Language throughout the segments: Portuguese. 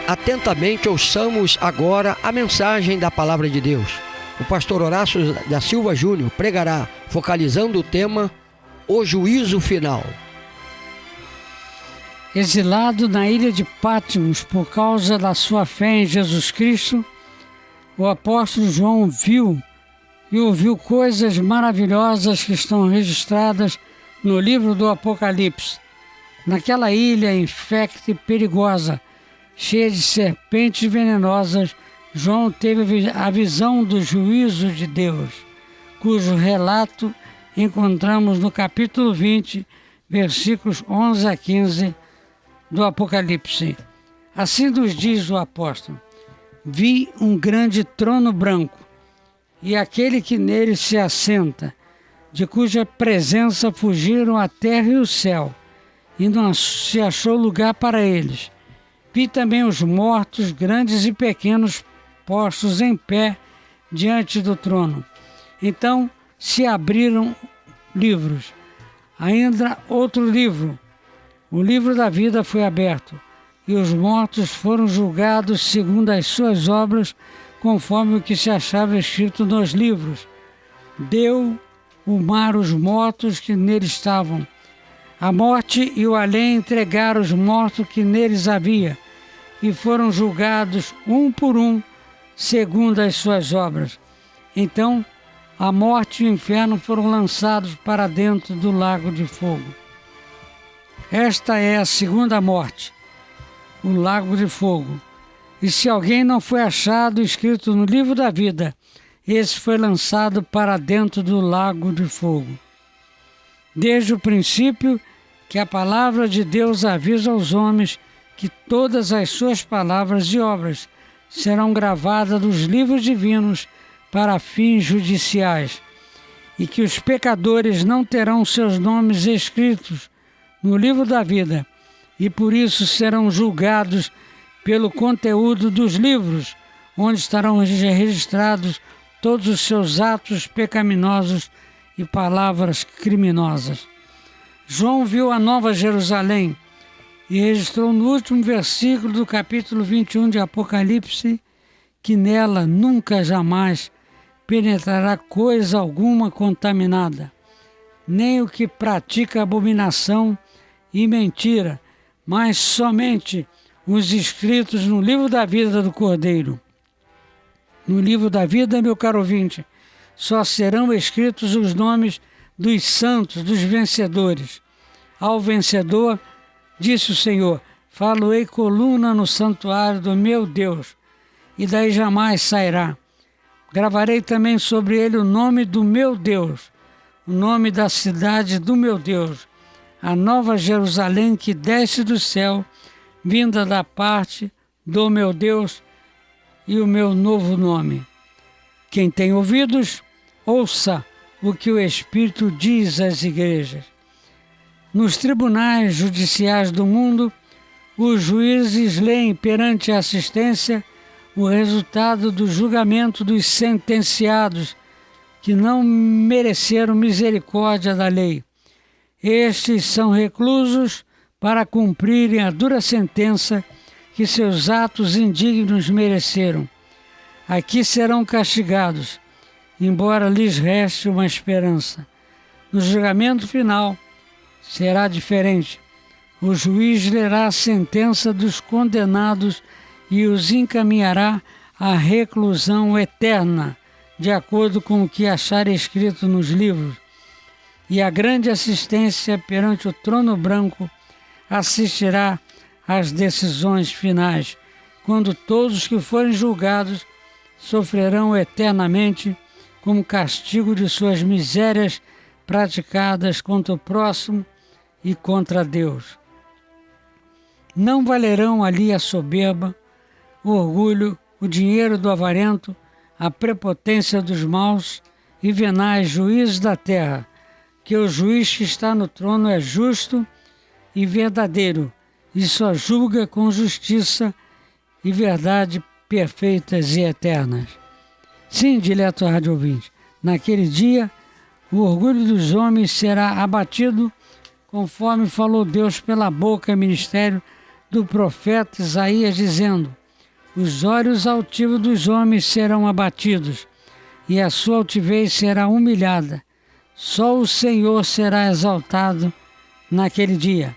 Atentamente ouçamos agora a mensagem da Palavra de Deus. O pastor Horácio da Silva Júnior pregará, focalizando o tema O Juízo Final. Exilado na ilha de Patmos por causa da sua fé em Jesus Cristo, o apóstolo João viu e ouviu coisas maravilhosas que estão registradas no livro do Apocalipse. Naquela ilha infecta e perigosa, cheia de serpentes venenosas, João teve a visão do juízo de Deus, cujo relato encontramos no capítulo 20, versículos 11 a 15 do Apocalipse. Assim nos diz o apóstolo: vi um grande trono branco, e aquele que nele se assenta, de cuja presença fugiram a terra e o céu, e não se achou lugar para eles. Vi também os mortos, grandes e pequenos, postos em pé diante do trono. Então se abriram livros. Ainda outro livro, o livro da vida, foi aberto, e os mortos foram julgados segundo as suas obras, conforme o que se achava escrito nos livros. Deu o mar os mortos que nele estavam. A morte e o além entregaram os mortos que neles havia, e foram julgados um por um, segundo as suas obras. Então a morte e o inferno foram lançados para dentro do lago de fogo. Esta é a segunda morte, o lago de fogo. E se alguém não foi achado escrito no livro da vida, esse foi lançado para dentro do lago de fogo. Desde o princípio que a palavra de Deus avisa aos homens que todas as suas palavras e obras serão gravadas nos livros divinos para fins judiciais, e que os pecadores não terão seus nomes escritos no livro da vida, e por isso serão julgados pelo conteúdo dos livros, onde estarão registrados todos os seus atos pecaminosos e palavras criminosas. João viu a Nova Jerusalém e registrou no último versículo do capítulo 21 de Apocalipse que nela nunca jamais penetrará coisa alguma contaminada, nem o que pratica abominação e mentira, mas somente os escritos no livro da vida do Cordeiro. No livro da vida, meu caro ouvinte, só serão escritos os nomes dos santos, dos vencedores. Ao vencedor, disse o Senhor: falo-ei coluna no santuário do meu Deus, e daí jamais sairá. Gravarei também sobre ele o nome do meu Deus, o nome da cidade do meu Deus, a nova Jerusalém que desce do céu, vinda da parte do meu Deus, e o meu novo nome. Quem tem ouvidos, ouça o que o Espírito diz às igrejas. Nos tribunais judiciais do mundo, os juízes leem perante a assistência o resultado do julgamento dos sentenciados que não mereceram misericórdia da lei. Estes são reclusos para cumprirem a dura sentença que seus atos indignos mereceram. Aqui serão castigados, embora lhes reste uma esperança. No julgamento final será diferente. O juiz lerá a sentença dos condenados e os encaminhará à reclusão eterna, de acordo com o que achar escrito nos livros. E a grande assistência perante o trono branco assistirá às decisões finais, quando todos os que forem julgados sofrerão eternamente como castigo de suas misérias praticadas contra o próximo e contra Deus. Não valerão ali a soberba, o orgulho, o dinheiro do avarento, a prepotência dos maus e venais juízes da terra, que o juiz que está no trono é justo e verdadeiro, e só julga com justiça e verdade perfeitas e eternas. Sim, dileto rádio ouvinte, naquele dia o orgulho dos homens será abatido, conforme falou Deus pela boca e ministério do profeta Isaías, dizendo: Os olhos altivos dos homens serão abatidos, e a sua altivez será humilhada. Só o Senhor será exaltado naquele dia.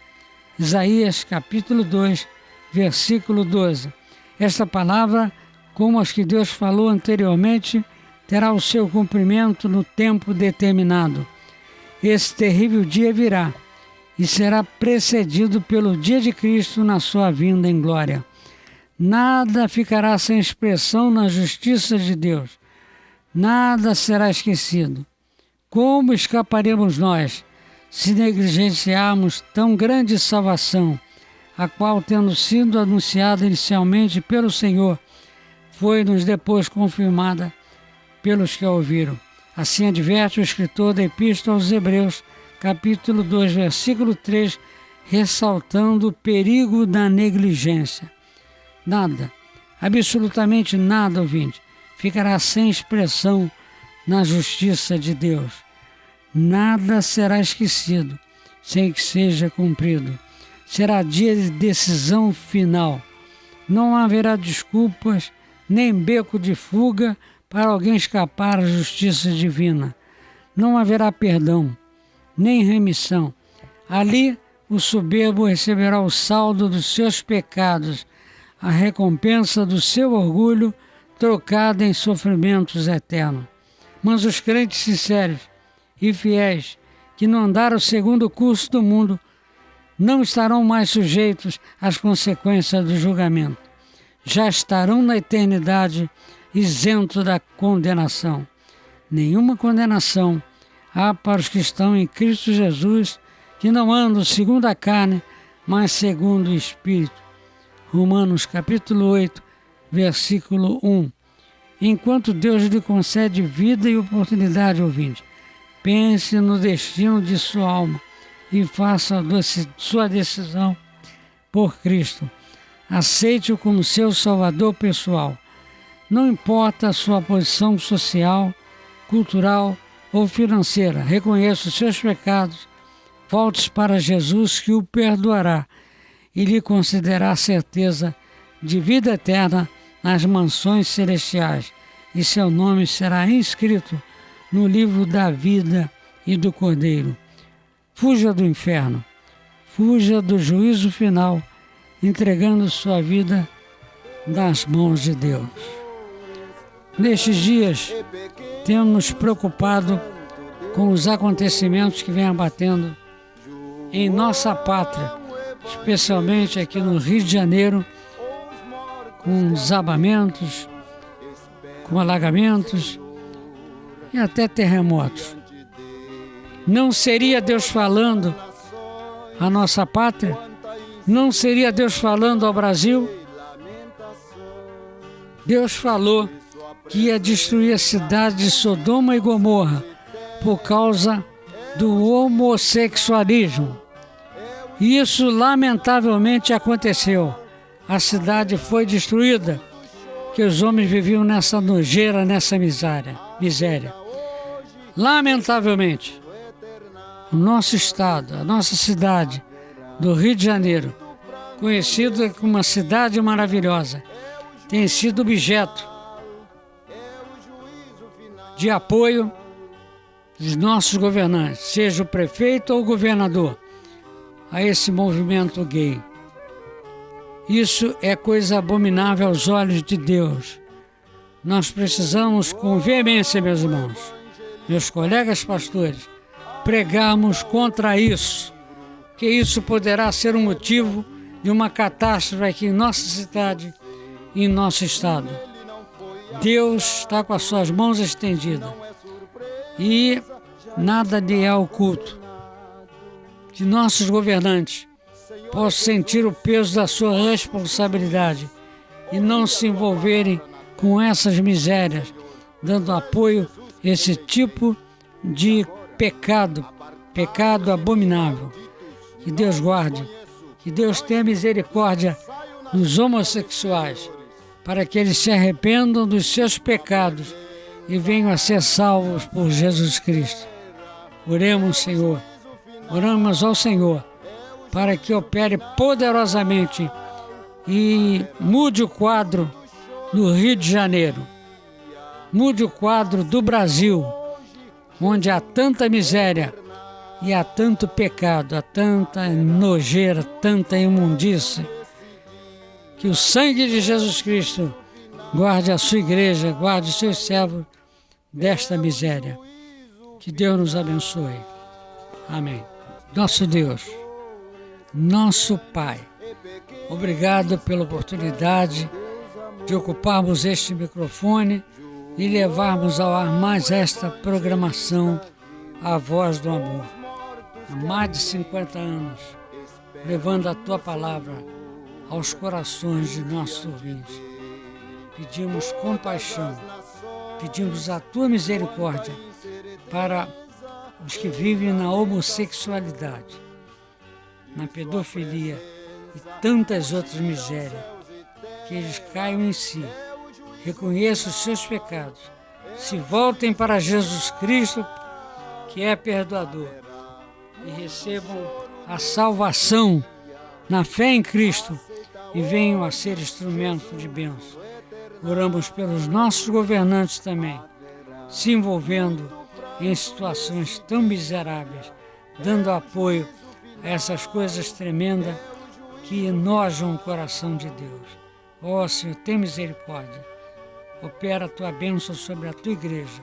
Isaías capítulo 2, versículo 12. Esta palavra, como as que Deus falou anteriormente, terá o seu cumprimento no tempo determinado. Esse terrível dia virá e será precedido pelo dia de Cristo na sua vinda em glória. Nada ficará sem expressão na justiça de Deus. Nada será esquecido. Como escaparemos nós se negligenciarmos tão grande salvação, a qual, tendo sido anunciada inicialmente pelo Senhor, foi-nos depois confirmada pelos que a ouviram? Assim adverte o escritor da Epístola aos Hebreus, capítulo 2, versículo 3, ressaltando o perigo da negligência. Nada, absolutamente nada, ouvinte, ficará sem expressão na justiça de Deus. Nada será esquecido sem que seja cumprido. Será dia de decisão final. Não haverá desculpas nem beco de fuga para alguém escapar à justiça divina. Não haverá perdão, nem remissão. Ali o soberbo receberá o saldo dos seus pecados, a recompensa do seu orgulho, trocada em sofrimentos eternos. Mas os crentes sinceros e fiéis, que não andaram segundo o curso do mundo, não estarão mais sujeitos às consequências do julgamento. Já estarão na eternidade isentos da condenação. Nenhuma condenação há para os que estão em Cristo Jesus, que não andam segundo a carne, mas segundo o Espírito. Romanos capítulo 8, versículo 1. Enquanto Deus lhe concede vida e oportunidade, ouvinte, pense no destino de sua alma e faça sua decisão por Cristo. Aceite-o como seu salvador pessoal. Não importa a sua posição social, cultural ou financeira, reconheça os seus pecados, volte para Jesus que o perdoará e lhe concederá a certeza de vida eterna nas mansões celestiais, e seu nome será inscrito no livro da vida e do Cordeiro. Fuja do inferno, fuja do juízo final, entregando sua vida nas mãos de Deus. Nestes dias, temos nos preocupado com os acontecimentos que vêm abatendo em nossa pátria, especialmente aqui no Rio de Janeiro, com desabamentos, com alagamentos e até terremotos. Não seria Deus falando à nossa pátria? Não seria Deus falando ao Brasil? Deus falou que ia destruir a cidade de Sodoma e Gomorra por causa do homossexualismo. E isso lamentavelmente aconteceu. A cidade foi destruída, que os homens viviam nessa nojeira, nessa miséria. Lamentavelmente, o nosso estado, a nossa cidade do Rio de Janeiro, conhecida como uma cidade maravilhosa, tem sido objeto de apoio dos nossos governantes, seja o prefeito ou o governador, a esse movimento gay. Isso é coisa abominável aos olhos de Deus. Nós precisamos, com veemência, meus irmãos, meus colegas pastores, pregarmos contra isso, que isso poderá ser um motivo de uma catástrofe aqui em nossa cidade e em nosso estado. Deus está com as suas mãos estendidas e nada lhe é oculto. Que nossos governantes possam sentir o peso da sua responsabilidade e não se envolverem com essas misérias, dando apoio a esse tipo de pecado abominável. Que Deus guarde, que Deus tenha misericórdia dos homossexuais, para que eles se arrependam dos seus pecados e venham a ser salvos por Jesus Cristo. Oremos, Senhor, oramos ao Senhor, para que opere poderosamente e mude o quadro no Rio de Janeiro. Mude o quadro do Brasil, onde há tanta miséria e há tanto pecado, há tanta nojeira, tanta imundícia. Que o sangue de Jesus Cristo guarde a sua igreja, guarde os seus servos desta miséria. Que Deus nos abençoe. Amém. Nosso Deus, nosso Pai, obrigado pela oportunidade de ocuparmos este microfone e levarmos ao ar mais esta programação, A Voz do Amor. Há mais de 50 anos, levando a Tua Palavra aos corações de nossos ouvintes. Pedimos compaixão, pedimos a Tua misericórdia para os que vivem na homossexualidade, na pedofilia e tantas outras misérias, que eles caiam em si, reconheçam os seus pecados, se voltem para Jesus Cristo, que é perdoador, e recebam a salvação na fé em Cristo e venham a ser instrumento de bênção. Oramos pelos nossos governantes também, se envolvendo em situações tão miseráveis, dando apoio a essas coisas tremendas que enojam o coração de Deus. Ó Senhor, tem misericórdia. Opera a Tua bênção sobre a Tua igreja,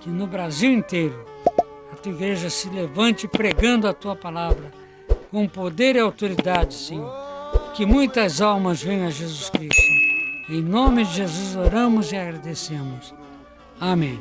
que no Brasil inteiro a Tua igreja se levante pregando a Tua palavra com poder e autoridade, Senhor. Que muitas almas venham a Jesus Cristo. Em nome de Jesus oramos e agradecemos. Amém.